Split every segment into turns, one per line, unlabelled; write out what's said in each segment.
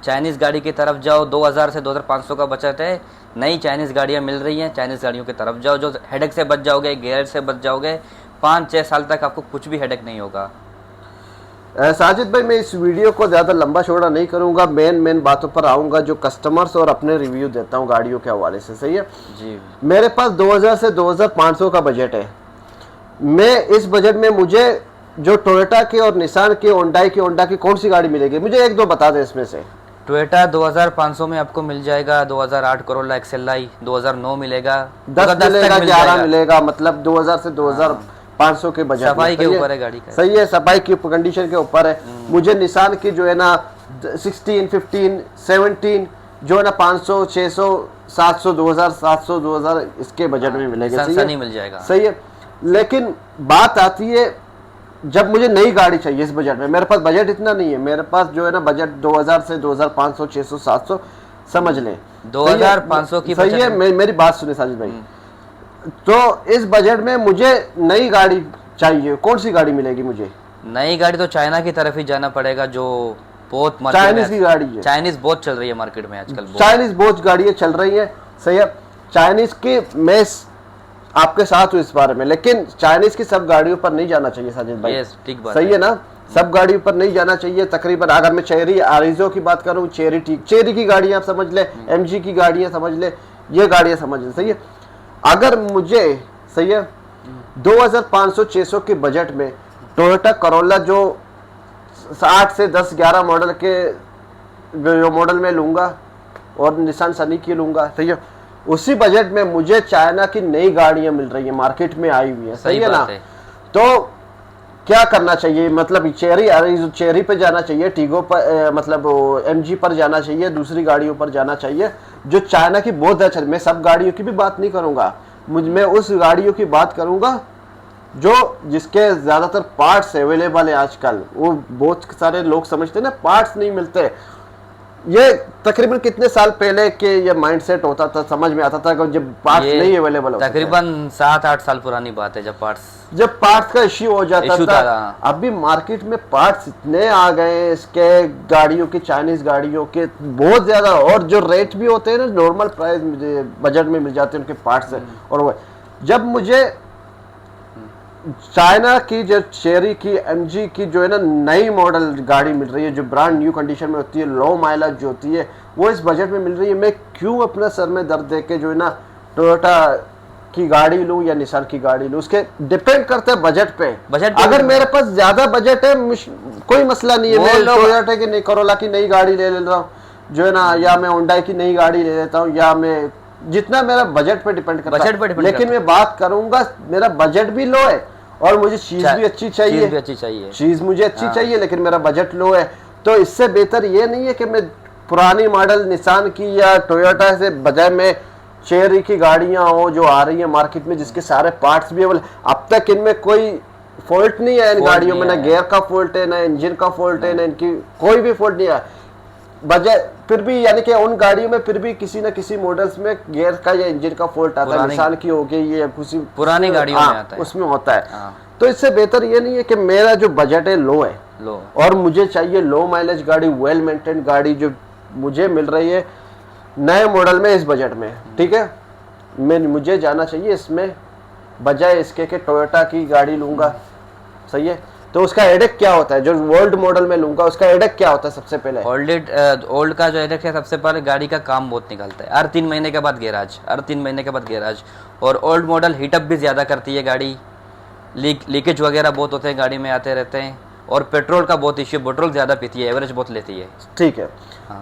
Chinese गाड़ी की तरफ जाओ, 2000 से 2500 का बचत है, नई चाइनीज़ गाड़ियाँ मिल रही हैं, चाइनीज़ गाड़ियों की तरफ जाओ, जो हेडेक से बच जाओगे, गेयर से बच जाओगे, 5-6 साल तक आपको कुछ भी हेडेक नहीं होगा।
साजिद भाई, मैं इस वीडियो को ज़्यादा लंबा चौड़ा नहीं करूंगा, मेन बातों पर आऊंगा, जो कस्टमर्स और अपने रिव्यू देता हूं गाड़ियों के हवाले से। सही है
जी।
मेरे पास 2000 से 2500 का बजट है। मैं इस बजट में मुझे जो टोयोटा की और निसान की, होंडा की कौन सी गाड़ी मिलेगी, मुझे एक दो बता दें इसमें से।
टोयोटा 2500 में आपको मिल जाएगा 2008 करोला एक्सएलआई, 2009 मिलेगा,
10 मिलेगा, 11 मिलेगा, मतलब 2000 से 2500 के बजट।
सफाई के ऊपर है गाड़ी का।
सही है, सफाई की कंडीशन के ऊपर है। मुझे निसान की जो है ना 16, 15, 17 जो है ना 500, 600, 700, 2000, 700, 2000 इसके बजट में मिलेगा।
सही मिल जाएगा।
सही है, लेकिन बात आती है जब मुझे नई गाड़ी चाहिए इस बजट में। मेरे पास बजट इतना नहीं है, मेरे पास जो है ना बजट 2000 से 2500, 600, 700 समझ लें।
2500 की
सही है, मेरी बात सुने साजिद भाई। तो इस बजट में मुझे नई गाड़ी चाहिए, कौन सी गाड़ी मिलेगी मुझे?
नई गाड़ी तो चाइना की तरफ ही जाना पड़ेगा, जो बहुत
चाइनीज की गाड़ी है।
चाइनीज बहुत चल रही है मार्केट में आजकल,
चाइनीज बहुत गाड़ियां चल रही है। सही है, चाइनीज की मैं आपके साथ हूँ इस बारे में, लेकिन चाइनीज की सब गाड़ियों पर नहीं जाना चाहिए साजिद भाई।
ठीक बात
सही है ना, सब गाड़ियों पर नहीं जाना चाहिए। तकरीबन अगर मैं चेरी आरिज़ो की बात करूँ, चेरी ठीक, चेरी की गाड़ियां आप समझ ले, एमजी की गाड़ियां समझ ले, ये गाड़ियां समझ ले। सही है, अगर मुझे सही है 2500-600 के बजट में टोयोटा करोला जो 8 से 10, 11 मॉडल के जो मॉडल में लूंगा और निसान सनी की लूंगा, सही है, उसी बजट में मुझे चाइना की नई गाड़ियां मिल रही है, मार्केट में आई हुई है। सही है ना, तो क्या करना चाहिए? मतलब चेरी पे जाना चाहिए, टीगो पर, मतलब एमजी पर जाना चाहिए, दूसरी गाड़ियों पर जाना चाहिए जो चाइना की बहुत अच्छा। मैं सब गाड़ियों की भी बात नहीं करूंगा, मैं उस गाड़ियों की बात करूंगा जो जिसके ज्यादातर पार्ट्स अवेलेबल है आजकल। वो बहुत सारे लोग समझते हैं ना पार्ट्स नहीं मिलते। ये तकरीबन कितने साल पहले के ये माइंडसेट होता था, समझ में आता था कि जब पार्ट्स नहीं अवेलेबल होते,
तकरीबन 7-8 साल पुरानी बात है, जब
पार्ट्स का इश्यू हो जाता था। अभी मार्केट में पार्ट्स इतने आ गए इसके, गाड़ियों की, चाइनीज गाड़ियों के बहुत ज्यादा, और जो रेट भी होते हैं ना नॉर्मल प्राइस बजट में मिल जाते हैं उनके पार्ट्स है। और वो जब मुझे चाइना की जो चेरी की, एमजी की जो है ना नई मॉडल गाड़ी मिल रही है, जो ब्रांड न्यू कंडीशन में होती है, लो माइलेज जो होती है, वो इस बजट में मिल रही है, मैं क्यों अपना सर में दर्द देके जो है ना टोयोटा की गाड़ी लूं या निसान की गाड़ी लूं? उसके डिपेंड करते हैं बजट पे। अगर मेरे पास ज्यादा बजट है कोई मसला नहीं है, मैं टोयोटा की करोला की नई गाड़ी ले रहा हूँ जो है ना, या मैं होंडा की नई गाड़ी ले लेता हूँ, या मैं जितना मेरा बजट पे डिपेंड करता है। लेकिन मैं बात करूंगा मेरा बजट भी लो है और मुझे चीज भी अच्छी चाहिए, चीज मुझे अच्छी चाहिए, लेकिन मेरा बजट लो है। तो इससे बेहतर ये नहीं है कि मैं पुरानी मॉडल निसान की या टोयोटा से बजाय मैं चेरी की गाड़ियां हो जो आ रही है मार्केट में, जिसके सारे पार्ट्स भी अब तक इनमें कोई फॉल्ट नहीं है इन गाड़ियों में, ना गियर का फॉल्ट है, ना इंजन का फॉल्ट है, ना इनकी कोई भी फॉल्ट नहीं है। बजाय फिर भी यानी कि उन गाड़ियों में फिर भी किसी न किसी मॉडल्स में गियर का या इंजन का फॉल्ट आता है, निसान की हो गई, ये किसी
पुरानी गाड़ियों में आता है,
उसमें होता है। तो इससे बेहतर ये नहीं है कि मेरा जो बजट है लो है, और मुझे चाहिए लो माइलेज गाड़ी, वेल मेंटेन गाड़ी जो मुझे मिल रही है नए मॉडल में इस बजट में। ठीक है, मुझे जाना चाहिए इसमें, बजाय इसके कि टोयोटा की गाड़ी लूंगा। सही है, तो उसका हेडेक क्या होता है? जो ओल्ड मॉडल में लूंगा उसका हेडेक क्या होता है? सबसे पहले
ओल्ड का जो हेडेक है, सबसे पहले गाड़ी का काम बहुत निकलता है, हर 3 महीने के बाद गैराज, और ओल्ड मॉडल हीटअप भी ज्यादा करती है गाड़ी, लीकेज वगैरह बहुत होते हैं गाड़ी में, आते रहते हैं, और पेट्रोल का बहुत इश्यू, पेट्रोल ज्यादा पीती है, एवरेज बहुत लेती है।
ठीक है,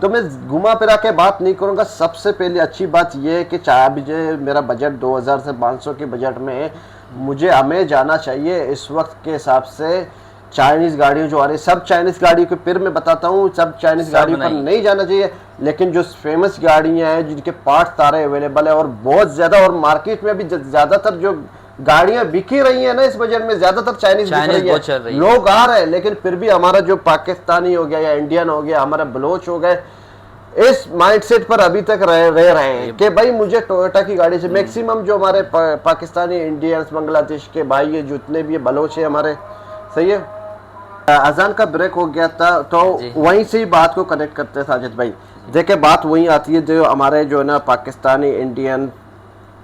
तो मैं घुमा फिरा के बात नहीं करूंगा। सबसे पहले अच्छी बात यह है कि चाहे मेरा बजट 2000 से 500 के बजट में हमें जाना चाहिए इस वक्त के हिसाब से चाइनीज गाड़ियों जो आ रही है, सब चाइनीज गाड़ियों के फिर मैं बताता हूँ, सब चाइनीज गाड़ियों पर नहीं जाना चाहिए, लेकिन जो फेमस गाड़ियां हैं जिनके पार्ट्स सारे अवेलेबल है और बहुत ज्यादा, और मार्केट में भी ज्यादातर जो गाड़ियां बिकी रही है ना इस बजट में, ज्यादातर चाइनीज बिक रही है। लोग आ रहे हैं, लेकिन फिर भी हमारा जो पाकिस्तानी हो गया या इंडियन हो गया, हमारा बलोच हो गए, इस माइंडसेट पर अभी तक रह रहे हैं कि भाई मुझे टोयोटा की गाड़ी से। मैक्सिमम जो हमारे पाकिस्तानी, इंडियंस, बांग्लादेश के भाई है, जितने भी बलोच है हमारे, सही है, अजान का ब्रेक हो गया था, तो
जी।
वहीं से ही बात को कनेक्ट करते हैं साजिद भाई। देखिए बात वहीं आती है जो हमारे जो है ना पाकिस्तानी, इंडियन,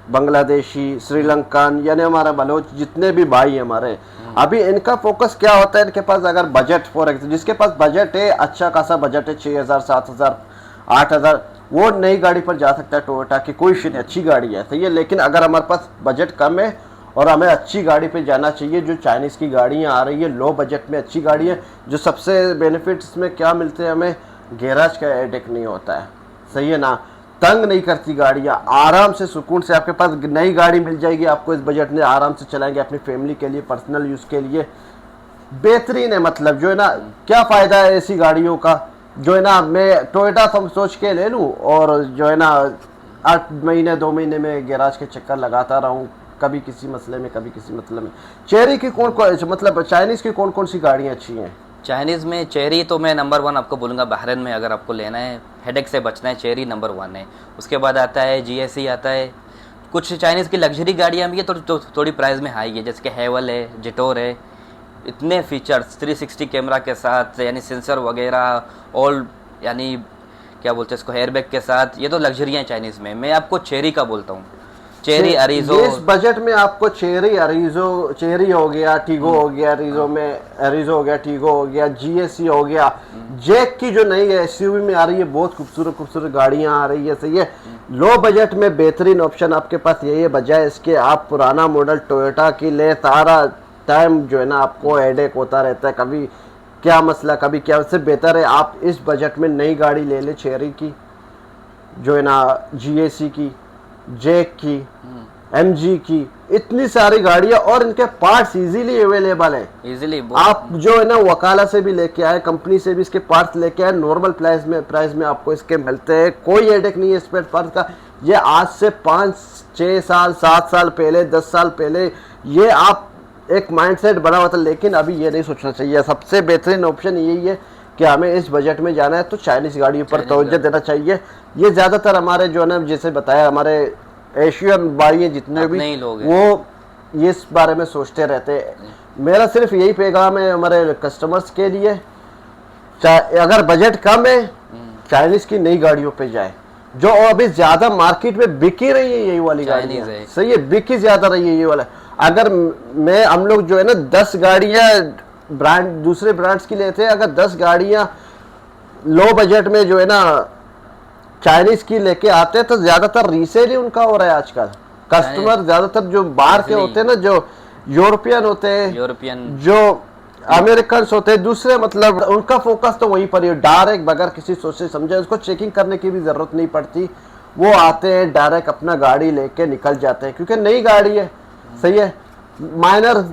बांग्लादेशी, श्रीलंकन, यानी हमारा बलोच जितने भी भाई हैं हमारे, अभी इनका फोकस क्या होता है, इनके पास अगर बजट फॉर एग्जाम्पल जिसके पास बजट है, अच्छा खासा बजट है, 6,000 7,000 8,000, वो नई गाड़ी पर जा सकता है। टोयोटा की कोई इशू नहीं, अच्छी गाड़ी है, सही है। लेकिन अगर हमारे पास बजट कम है और हमें अच्छी गाड़ी पे जाना चाहिए, जो चाइनीज़ की गाड़ियाँ आ रही है लो बजट में अच्छी गाड़ी है, जो सबसे बेनिफिट्स में क्या मिलते हैं हमें, गैराज का हेडेक नहीं होता है, सही है ना, तंग नहीं करती गाड़ियाँ, आराम से सुकून से आपके पास नई गाड़ी मिल जाएगी आपको इस बजट में, आराम से चलाएंगे अपनी फैमिली के लिए, पर्सनल यूज़ के लिए बेहतरीन है। मतलब जो है ना, क्या फ़ायदा है ऐसी गाड़ियों का, जो है ना मैं टोयोटा सोच के ले लूँ और जो है ना 8 महीने 2 महीने में गैराज के चक्कर लगाता रहूँ, कभी किसी मसले में कभी किसी मतलब में। चेरी की कौन कौन मतलब चाइनीज़ की कौन कौन सी गाड़ियाँ अच्छी हैं?
चाइनीज़ में चेरी तो मैं नंबर 1 आपको बोलूँगा। बहरीन में अगर आपको लेना है, हेडेक से बचना है, चेरी नंबर 1 है। उसके बाद आता है GSE आता है। कुछ चाइनीज़ की लग्जरी गाड़ियाँ भी है, तो थोड़ी प्राइस में हाई है, जैसे कि हेवल है, जिटोर है। इतने फीचर्स 360 कैमरा के साथ, यानी सेंसर वगैरह, ऑल यानी क्या बोलते हैं इसको, एयरबैग के साथ, ये तो लग्जरियाँ हैं चाइनीज़ में। मैं आपको चेरी का बोलता हूँ, चेरी अरीजो।
इस बजट में आपको चेरी अरीजो, चेरी हो गया, टीगो हो गया, अरीजो में अरीजो हो गया, टीगो हो गया, GSE हो गया, जैक की जो नई SUV में आ रही है, बहुत खूबसूरत खूबसूरत गाड़ियां आ रही है, सही है। लो बजट में बेहतरीन ऑप्शन आपके पास यही है, बजाय इसके आप पुराना मॉडल टोयोटा की ले, सारा टाइम जो है ना आपको हेडेक होता रहता है, कभी क्या मसला कभी क्या। उससे बेहतर है आप इस बजट में नई गाड़ी ले ले, चेरी की जो है ना, GSE की, जैक की, MG की, इतनी सारी गाड़ियां, और इनके पार्ट्स इजीली अवेलेबल है।
इजीली
आप जो है ना वकाला से भी लेके आए, कंपनी से भी इसके पार्ट्स लेके आए, नॉर्मल प्राइस में आपको इसके मिलते हैं, कोई हेडेक नहीं है स्पेयर पार्ट्स का। ये आज से 5 6 साल 7 साल पहले, 10 साल पहले ये आप एक माइंडसेट बना हुआ था, लेकिन अभी ये नहीं सोचना चाहिए। सबसे बेहतरीन ऑप्शन यही है कि हमें इस बजट में जाना है तो चाइनीज़ गाड़ियों पर तवज्जो देना चाहिए। ये ज़्यादातर हमारे जो है ना, जैसे बताया, हमारे एशियन भाई हैं जितने भी, वो ये इस बारे में सोचते रहते हैं। मेरा सिर्फ यही पैगाम है हमारे कस्टमर्स के लिए, अगर बजट कम है चाइनीज़ की नई गाड़ियों पे जाए, जो अभी ज़्यादा मार्केट में बिकी रही है यही वाली गाड़ियाँ, सही है, बिकी ज़्यादा रही है ये वाला। अगर हम लोग जो है ना 10 गाड़ियाँ ब्रांड दूसरे ब्रांड्स की लेते हैं, अगर 10 गाड़ियाँ लो बजट में जो है ना चाइनीज़ की लेके आते हैं, तो ज़्यादातर रीसेल ही उनका हो रहा है आजकल। कस्टमर ज़्यादातर जो बाहर के होते हैं ना, जो यूरोपियन होते हैं, जो अमेरिकन होते हैं, दूसरे मतलब उनका फोकस तो वहीं पर ही डायरेक्ट, बगैर किसी सोचे समझे, उसको चेकिंग करने की भी ज़रूरत नहीं पड़ती, वो आते हैं डायरेक्ट अपना गाड़ी लेके निकल जाते हैं, क्योंकि नई गाड़ी है, सही है। माइनर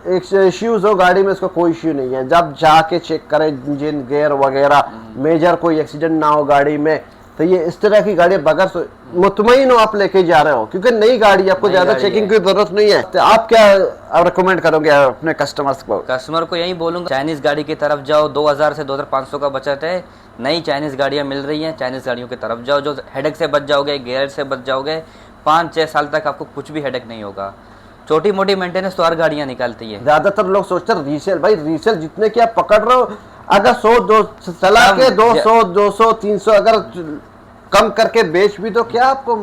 इश्यूज हो गाड़ी में, इसका कोई इश्यू नहीं है, जब जाके चेक करें इंजन गेयर वगैरह, मेजर कोई एक्सीडेंट ना हो गाड़ी में, तो ये इस तरह की गाड़ी बगैर मुतमईन हो आप लेके जा रहे हो, क्योंकि नई गाड़ी आपको ज्यादा चेकिंग की जरूरत नहीं है। तो आप क्या रिकमेंड करोगे अपने कस्टमर्स को?
कस्टमर को यही बोलूंगा, चाइनीज गाड़ी की तरफ जाओ। 2000 से 2500 का बचत है, नई चाइनीज गाड़ियां मिल रही हैं, चाइनीज गाड़ियों की तरफ जाओ, जो हेडेक से बच जाओगे, गेयर से बच जाओगे। 5-6 साल तक आपको कुछ भी हेडेक नहीं होगा। छोटी मोटी मेंटेनेंस तो हर गाड़ियां निकालती है।
ज्यादातर लोग सोचते हैं रीसेल, भाई रीसेल जितने की आप पकड़ रहे हो, अगर 100 चला के 200 200 300 अगर कम करके बेच भी तो क्या आपको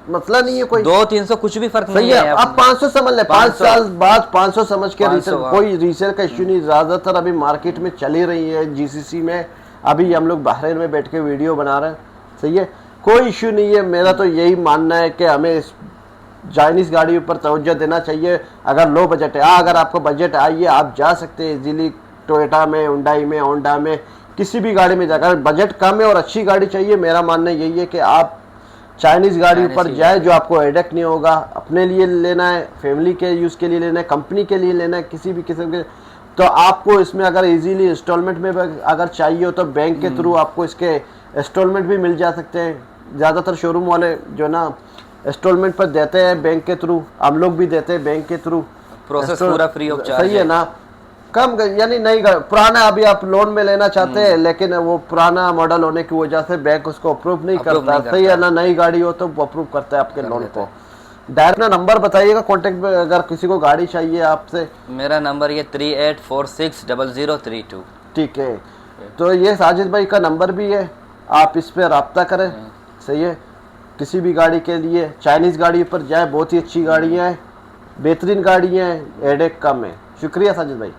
मसला नहीं है कोई।
200-300 कुछ भी फर्क नहीं है।
आप 500 समझ ले, 5 साल बाद 500 समझ के रीसेल, कोई रीसेल का इश्यू नहीं। ज्यादातर अभी मार्केट में चली रही है GCC में, अभी हम लोग बहरीन में बैठ के वीडियो बना रहे हैं, सही है, कोई इश्यू नहीं है। मेरा तो यही मानना है कि हमें इस चाइनीज गाड़ियों पर तवज्जो देना चाहिए। अगर लो बजट है, अगर आपको बजट आइए, आप जा सकते हैं इजीली टोयोटा में, हुंडई में, होंडा में, किसी भी गाड़ी में जाकर। बजट कम है और अच्छी गाड़ी चाहिए, मेरा मानना यही है कि आप चाइनीज गाड़ी पर जाए, जो आपको हेडेक नहीं होगा। अपने लिए लेना है, फैमिली के यूज़ के लिए लेना है, कंपनी के लिए लेना है, किसी भी किस्म के, तो आपको इसमें अगर इजीली इंस्टॉलमेंट में अगर चाहिए हो तो बैंक के थ्रू आपको इसके इंस्टॉलमेंट भी मिल जा सकते हैं। ज़्यादातर शोरूम वाले जो ना इंस्टॉलमेंट पर देते हैं बैंक के थ्रू, हम लोग भी देते हैं बैंक के थ्रू।
प्रोसेस पूरा फ्री ऑफ चार्ज,
सही है ना। कम यानी नहीं, पुराना अभी आप लोन में लेना चाहते हैं, लेकिन वो पुराना मॉडल होने की वजह से बैंक उसको अप्रूव नहीं करता, सही है ना। नई गाड़ी हो तो वो अप्रूव करता है आपके लोन को। डायरेक्ट ना नंबर बताइएगा, कॉन्टेक्ट में अगर किसी को गाड़ी चाहिए आपसे।
मेरा नंबर ये 38460032।
ठीक है, तो ये साजिद भाई का नंबर भी है, आप इस पर रब्ता करें। सही है, किसी भी गाड़ी के लिए चाइनीज़ गाड़ी पर जाए, बहुत ही अच्छी गाड़ियाँ हैं, बेहतरीन गाड़ियाँ हैं, हेडेक कम है। शुक्रिया साजिद भाई।